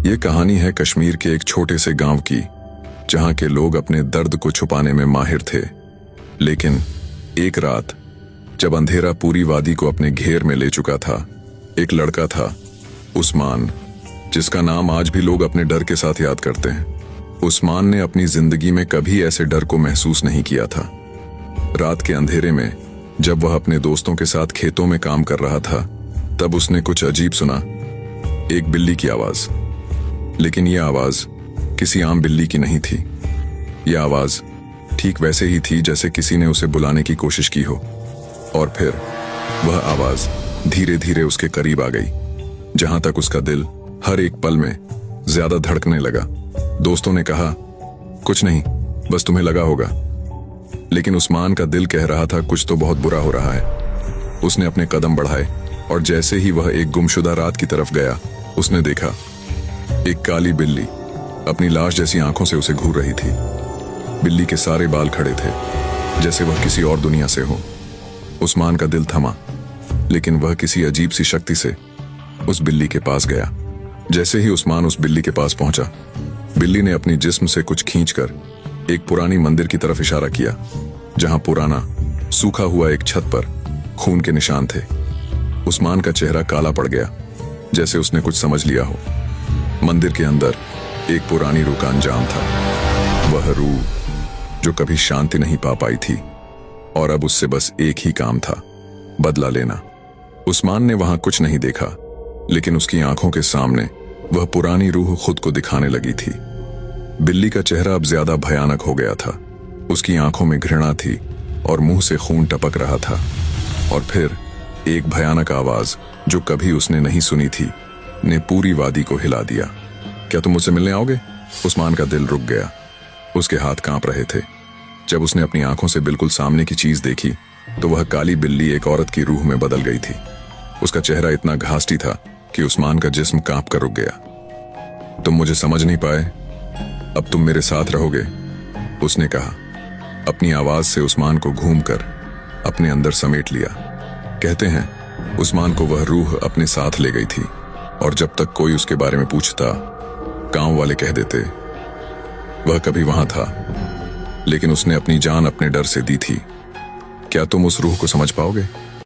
ये कहानी है कश्मीर के एक छोटे से गांव की, जहां के लोग अपने दर्द को छुपाने में माहिर थे। लेकिन एक रात, जब अंधेरा पूरी वादी को अपने घेर में ले चुका था, एक लड़का था, उस्मान, जिसका नाम आज भी लोग अपने डर के साथ याद करते हैं। उस्मान ने अपनी जिंदगी में कभी ऐसे डर को महसूस नहीं किया था। रात के अंधेरे में जब वह अपने दोस्तों के साथ खेतों में काम कर रहा था, तब उसने कुछ अजीब सुना, एक बिल्ली की आवाज। लेकिन यह आवाज किसी आम बिल्ली की नहीं थी। यह आवाज ठीक वैसे ही थी जैसे किसी ने उसे बुलाने की कोशिश की हो। और फिर वह आवाज धीरे धीरे उसके करीब आ गई, जहां तक उसका दिल हर एक पल में ज्यादा धड़कने लगा। दोस्तों ने कहा, कुछ नहीं, बस तुम्हें लगा होगा। लेकिन उस्मान का दिल कह रहा था, कुछ तो बहुत बुरा हो रहा है। उसने अपने कदम बढ़ाए और जैसे ही वह एक गुमशुदा रात की तरफ गया, उसने देखा एक काली बिल्ली अपनी लाश जैसी आंखों से उसे घूर रही थी। बिल्ली के सारे बाल खड़े थे, जैसे वह किसी और दुनिया से हो। उस्मान का दिल थमा, लेकिन वह किसी अजीब सी शक्ति से उस बिल्ली के पास गया। जैसे ही उस्मान उस बिल्ली के पास पहुंचा, बिल्ली ने अपनी जिस्म से कुछ खींचकर एक पुरानी मंदिर की तरफ इशारा किया, जहां पुराना सूखा हुआ एक छत पर खून के निशान थे। उस्मान का चेहरा काला पड़ गया, जैसे उसने कुछ समझ लिया हो। मंदिर के अंदर एक पुरानी रूह का अंजाम था, वह रूह जो कभी शांति नहीं पा पाई थी, और अब उससे बस एक ही काम था, बदला लेना। उस्मान ने वहां कुछ नहीं देखा, लेकिन उसकी आंखों के सामने वह पुरानी रूह खुद को दिखाने लगी थी। बिल्ली का चेहरा अब ज्यादा भयानक हो गया था। उसकी आंखों में घृणा थी और मुंह से खून टपक रहा था। और फिर एक भयानक आवाज जो कभी उसने नहीं सुनी थी ने पूरी वादी को हिला दिया। क्या तुम मुझसे मिलने आओगे? उस्मान का दिल रुक गया, उसके हाथ कांप रहे थे। जब उसने अपनी आंखों से बिल्कुल सामने की चीज देखी, तो वह काली बिल्ली एक औरत की रूह में बदल गई थी। उसका चेहरा इतना घासटी था कि उस्मान का जिस्म कांप कर रुक गया। तुम मुझे समझ नहीं पाए, अब तुम मेरे साथ रहोगे, उसने कहा, अपनी आवाज से उस्मान को घूमकर अपने अंदर समेट लिया। कहते हैं उस्मान को वह रूह अपने साथ ले गई थी, और जब तक कोई उसके बारे में पूछता, गांव वाले कह देते वह कभी वहां था, लेकिन उसने अपनी जान अपने डर से दी थी। क्या तुम उस रूह को समझ पाओगे?